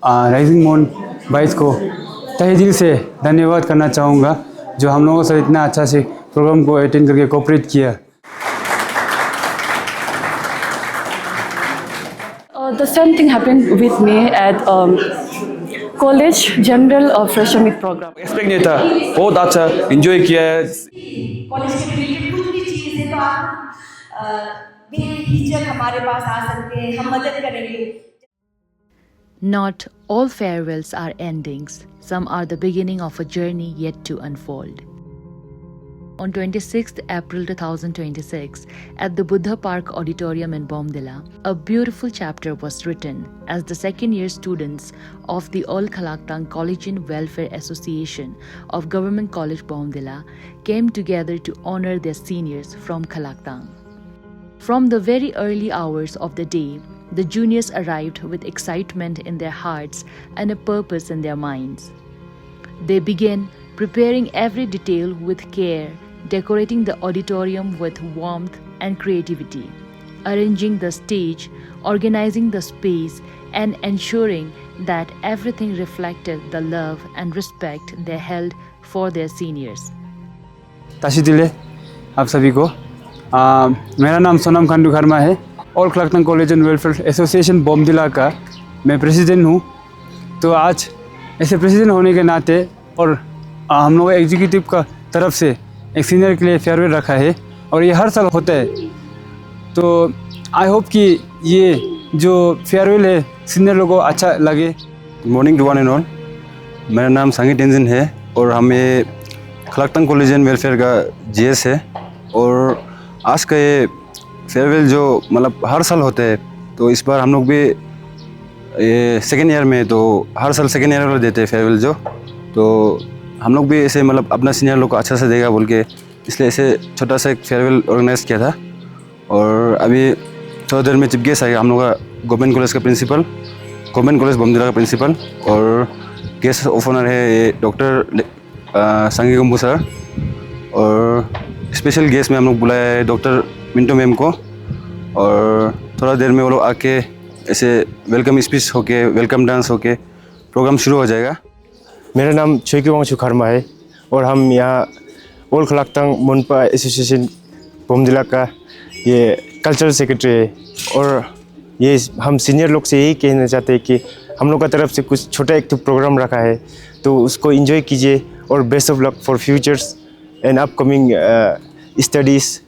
Rising moon बाइस को तहे दिल से धन्यवाद करना चाहूँगा, जो हम लोगों से इतना अच्छा से प्रोग्राम को अटेंड करके कोऑपरेट किया। The same thing happened with me at college general fresher meet program. Expect नहीं था, बहुत अच्छा एंजॉय किया है। कॉलेज के रिलेटेड कुछ भी चीज़ है तो आप बेहिचक हमारे पास आ सकते हैं, हम मदद करेंगे। Not all farewells are endings. Some are the beginning of a journey yet to unfold. On 26th April 2026, at the Buddha Park Auditorium in Bomdila, a beautiful chapter was written as the second-year students of the All Khalaktan Collegian Welfare Association of Government College Bomdila came together to honor their seniors from Khalaktan. From the very early hours of the day, the juniors arrived with excitement in their hearts and a purpose in their minds. They began preparing every detail with care, decorating the auditorium with warmth and creativity, arranging the stage, organizing the space, and ensuring that everything reflected the love and respect they held for their seniors. Tashi दिले आप सभी को। मेरा नाम सोनम खंडू खर्मा है। All Khalaktang college and welfare association Bomdila का मैं president हूँ। तो आज ऐसे प्रेसिडेंट होने के नाते और हम लोग एग्जीक्यूटिव का तरफ से एक सीनियर के लिए फेयरवेल रखा है और ये हर साल होता है। तो आई होप कि ये जो फेयरवेल है सीनियर लोगों को अच्छा लगे। Good morning to one and all. मेरा नाम संगी टेंजिन है और हमें खलाक्तन कॉलेज एंड वेलफेयर का जीएस है। और आज का ये फेयरवेल जो मतलब हर साल होता है, तो इस बार हम लोग भी ये सेकेंड ईयर में, तो हर साल सेकेंड ईयर वाला देते हैं फेयरवेल जो, तो हम लोग भी ऐसे मतलब अपना सीनियर लोग को अच्छा से देगा बोल के इसलिए ऐसे छोटा सा एक फेयरवेल ऑर्गेनाइज किया था। और अभी थोड़ा देर में चीफ गेस्ट आएगा हम लोग का गवर्नमेंट कॉलेज का प्रिंसिपल, गवर्नमेंट कॉलेज बोमदिला का प्रिंसिपल, और गेस्ट ऑफ ऑनर है ये डॉक्टर संगी गंबू सर। और स्पेशल गेस्ट में हम लोग बुलाया है डॉक्टर मिंटो मैम को। और थोड़ा देर में वो लोग आके ऐसे वेलकम स्पीच होके, वेलकम डांस होके प्रोग्राम शुरू हो जाएगा। मेरा नाम छोइकी खर्मा है और हम यहाँ ऑल खलाक्तन मोनपा एसोसिएशन बोमदिला का ये कल्चरल सेक्रेटरी है। और ये हम सीनियर लोग से यही कहना चाहते हैं कि हम लोग का तरफ से कुछ छोटा एक तो प्रोग्राम रखा है, तो उसको एंजॉय कीजिए और best of luck for futures and upcoming studies.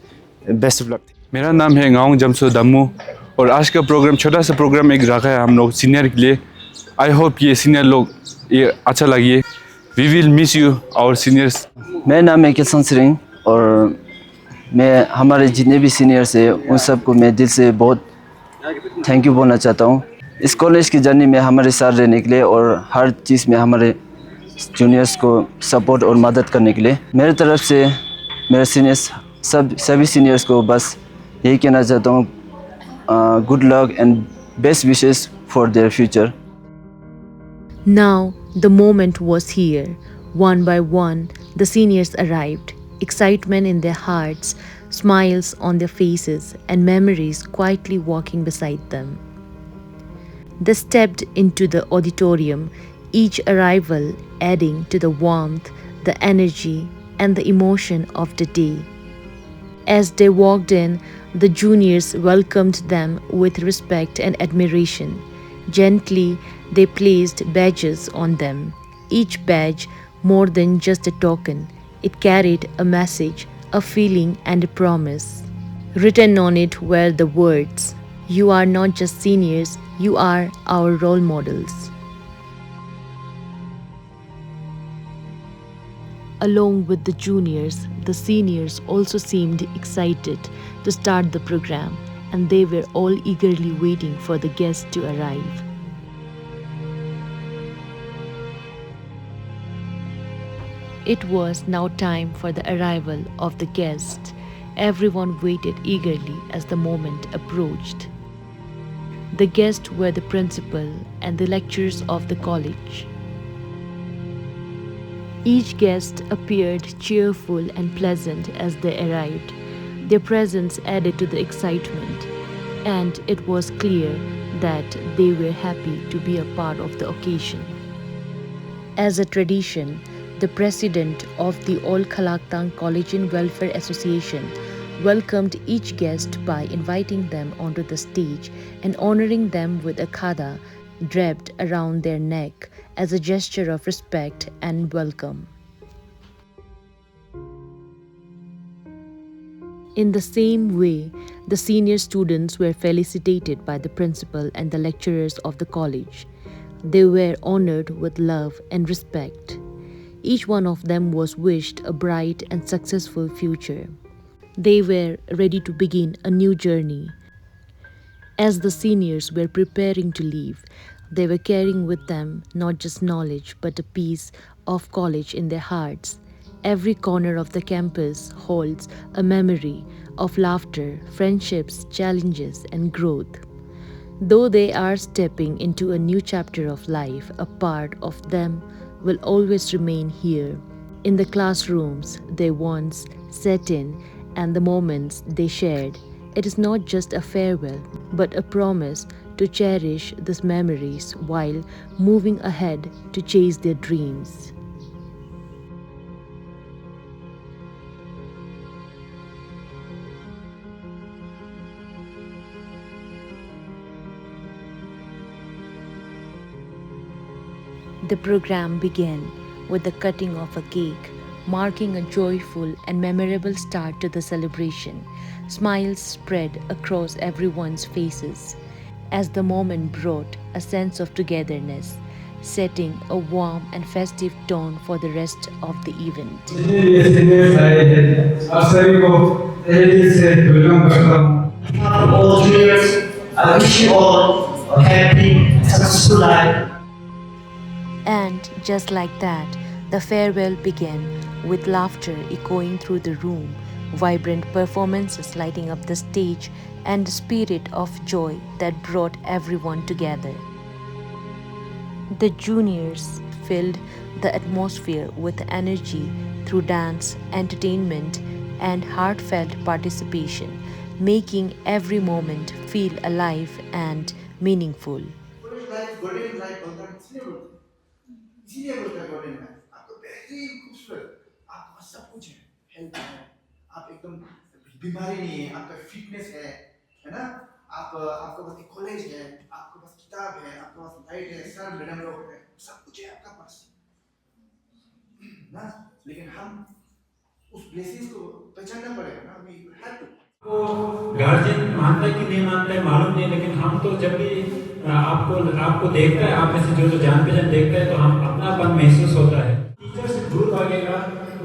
Best of luck. मेरा नाम है गांव जमसो दम्मू और आज का प्रोग्राम छोटा सा प्रोग्राम एक रखा है हम लोग सीनियर के लिए। आई होप ये सीनियर लोग ये अच्छा लगे। We will miss you our seniors. मेरा नाम है किशन सिंह और मैं हमारे जितने भी सीनियर्स हैं उन सबको मैं दिल से बहुत थैंक यू बोलना चाहता हूँ। इस कॉलेज की जर्नी में हमारे साथ रहने के लिए और हर चीज़ में हमारे जूनियर्स को सपोर्ट और मदद करने के लिए मेरे तरफ से मेरे सीनियर्स सभी सीनियर्स को बस यही कहना चाहता हूँ, good luck and best wishes for their future. Now the moment was here. One by one, the seniors arrived, excitement in their hearts, smiles on their faces, and memories quietly walking beside them. They stepped into the auditorium, each arrival adding to the warmth, the energy, and the emotion of the day. As they walked in, the juniors welcomed them with respect and admiration. Gently, they placed badges on them. Each badge, more than just a token, it carried a message, a feeling, and a promise. Written on it were the words, "You are not just seniors, you are our role models." Along with the juniors, the seniors also seemed excited to start the program, and they were all eagerly waiting for the guests to arrive. It was now time for the arrival of the guests. Everyone waited eagerly as the moment approached. The guests were the principal and the lecturers of the college. Each guest appeared cheerful and pleasant as they arrived. Their presence added to the excitement, and it was clear that they were happy to be a part of the occasion. As a tradition, the president of the All Khalaktan Collegian Welfare Association welcomed each guest by inviting them onto the stage and honoring them with a khada draped around their neck as a gesture of respect and welcome. In the same way, the senior students were felicitated by the principal and the lecturers of the college. They were honored with love and respect. Each one of them was wished a bright and successful future. They were ready to begin a new journey. As the seniors were preparing to leave, they were carrying with them not just knowledge but a piece of college in their hearts. Every corner of the campus holds a memory of laughter, friendships, challenges, and growth. Though they are stepping into a new chapter of life, a part of them will always remain here, in the classrooms they once sat in and the moments they shared. It is not just a farewell, but a promise to cherish these memories while moving ahead to chase their dreams. The program began with the cutting of a cake, marking a joyful and memorable start to the celebration. Smiles spread across everyone's faces as the moment brought a sense of togetherness, setting a warm and festive tone for the rest of the event. आप सभी को तहे दिल से welcome करता हूँ। All juniors, I wish you all a happy, successful life. And just like that, the farewell began with laughter echoing through the room, vibrant performances lighting up the stage, and a spirit of joy that brought everyone together. The juniors filled the atmosphere with energy through dance, entertainment, and heartfelt participation, making every moment feel alive and meaningful. College life, golden life, बोलता है इसीलिए बोलता है golden life. आपको बेहतरीन खूबसूरत, आपके पास सब कुछ है, हेल्थ है, आप एकदम बीमारी नहीं है, आपका फिटनेस है ना? आपके पास एक कॉलेज है, आपके पास किताब है, आपके पास लाइट है, सर मैडम लोग है, सब कुछ है आपके पास, ना? लेकिन हम उस ब्लेसिंग्स को पहचानना पड़ेगा ना? We have to. को गार्जियन मानता है कि नहीं मानता है मालूम नहीं, लेकिन हम तो जब भी आपको देखता है, आप में से जो जान पहचान देखता है, तो हम अपनापन महसूस होता है। टीचर से दूर भागेगा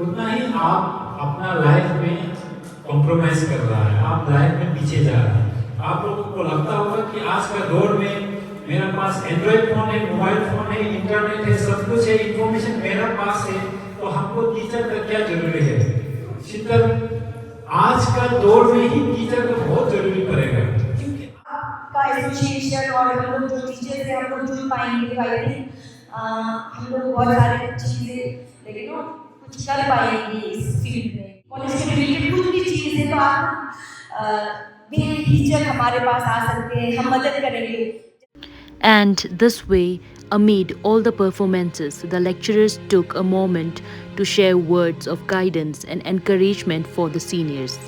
उतना ही आप अपना लाइफ में कॉम्प्रोमाइज कर रहा है, आप लाइफ में पीछे जा रहा है। आप लोगों को लगता होगा कि आज का दौर में मेरे पास एंड्रॉइड फोन है, मोबाइल फोन है, इंटरनेट है, सब कुछ है, इंफॉर्मेशन मेरे पास है, तो हमको टीचर का क्या जरूरी है? शीतल, आज का दौर में ही टीचर को बहुत जरूरी पड़ेगा। का एसोसिएशन और हम लोग जो टीचर्स हैं, हम लोग जुड़ पाएंगे भाई, हम लोग बहुत सारे चीज़ें लेकिन कुछ कर पाएंगे इस फील्ड में। कॉलेज से रिलेटेड कुछ भी चीज़ है तो आप बेहिचक हमारे पास आ सकते हैं, हम मदद करेंगे। And this way, amid all the performances, the lecturers took a moment to share words of guidance and encouragement for the seniors.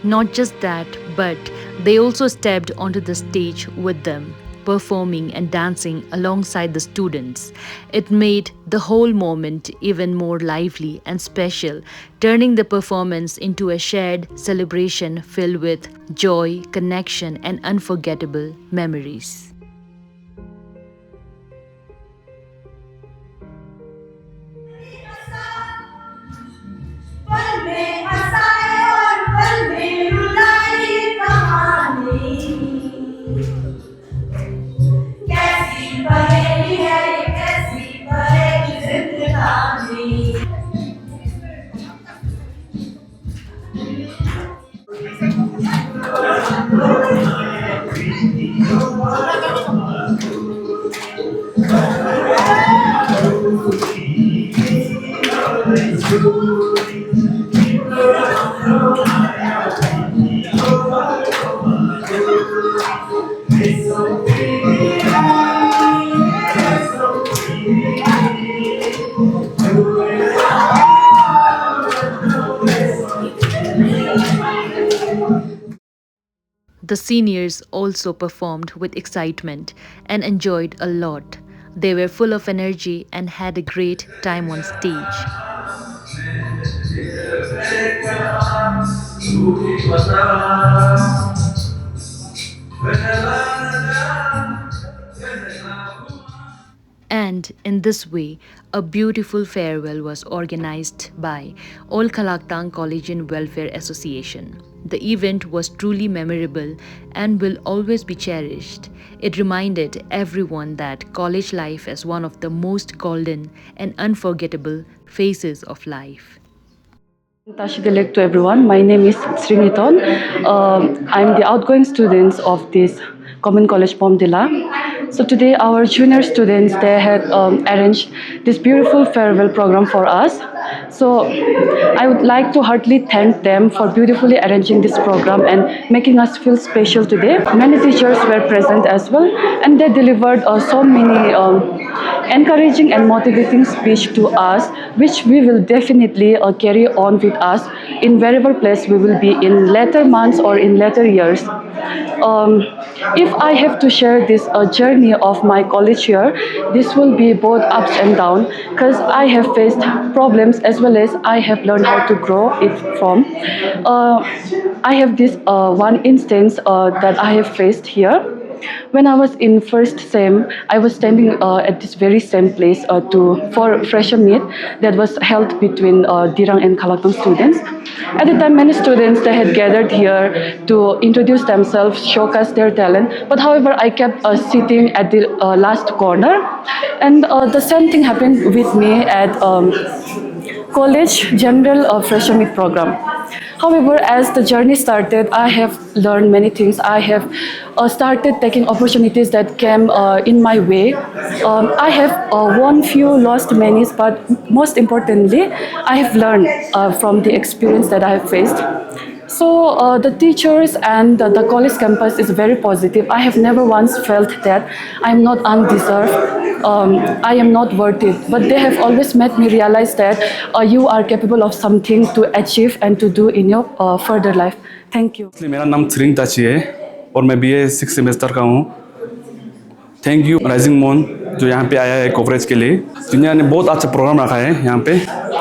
Not just that, but they also stepped onto the stage with them, performing and dancing alongside the students. It made the whole moment even more lively and special, turning the performance into a shared celebration filled with joy, connection, and unforgettable memories. The seniors also performed with excitement and enjoyed a lot. They were full of energy and had a great time on stage. And in this way, a beautiful farewell was organized by All Kalaktang Collegian Welfare Association. The event was truly memorable and will always be cherished. It reminded everyone that college life is one of the most golden and unforgettable phases of life. Tashidilek to everyone. My name is Sriniton. I'm the outgoing student of this Common College Bomdila. So today our junior students, they had arranged this beautiful farewell program for us. So I would like to heartily thank them for beautifully arranging this program and making us feel special today. Many teachers were present as well, and they delivered so many encouraging and motivating speech to us, which we will definitely carry on with us in wherever place we will be in later months or in later years. If I have to share this journey of my college year, this will be both ups and downs, because I have faced problems as well as I have learned how to grow it from. I have this one instance that I have faced here. When I was in first sem, I was standing at this very same place for fresher meet that was held between Dirang and Kalaktang students. At the time, many students they had gathered here to introduce themselves, showcase their talent. But however, I kept sitting at the last corner, and the same thing happened with me at college general fresher meet program. However, as the journey started, I have learned many things. I have started taking opportunities that came in my way. I have won few, lost many, but most importantly, I have learned from the experience that I have faced. So the teachers and the college campus is very positive. I have never once felt that I am not undeserved, I am not worth it. But they have always made me realize that you are capable of something to achieve and to do in your further life. Thank you. मेरा नाम त्रिंग ताची है और मैं BA 6 semester का हूँ। Thank you rising moon जो यहाँ पे आया है कवरेज के लिए। दुनिया ने बहुत अच्छा प्रोग्राम रखा है यहाँ पे।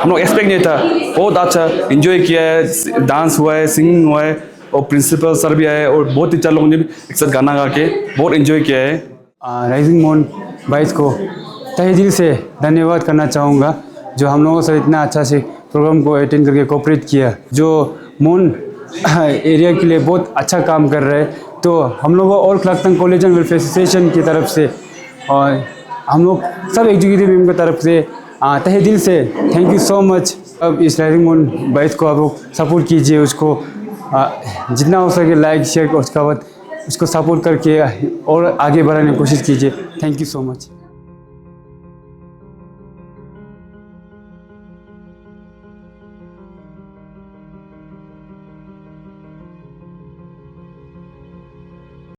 हम लोग एक्सपेक्ट नहीं था, बहुत अच्छा एंजॉय किया है, डांस हुआ है, सिंगिंग हुआ है और प्रिंसिपल सर भी आए और बहुत टीचर लोगों ने भी एक साथ गाना गा के बहुत एंजॉय किया है। राइजिंग मून बाइस को तहे दिल से धन्यवाद करना चाहूँगा जो हम लोगों से इतना अच्छा से प्रोग्राम को अटेंड करके कोऑपरेट किया, जो मून एरिया के लिए बहुत अच्छा काम कर रहे हैं। तो हम लोगों को all Khalaktang college and welfare association की तरफ से और हम लोग सब एग्जीक्यूटिव टीम की तरफ से तहे दिल से थैंक यू सो मच। अब इस राइजिंग मून बाइस को आप लोग सपोर्ट कीजिए, उसको जितना हो सके लाइक शेयर उसका बाद उसको सपोर्ट करके और आगे बढ़ाने की कोशिश कीजिए। Thank you so much.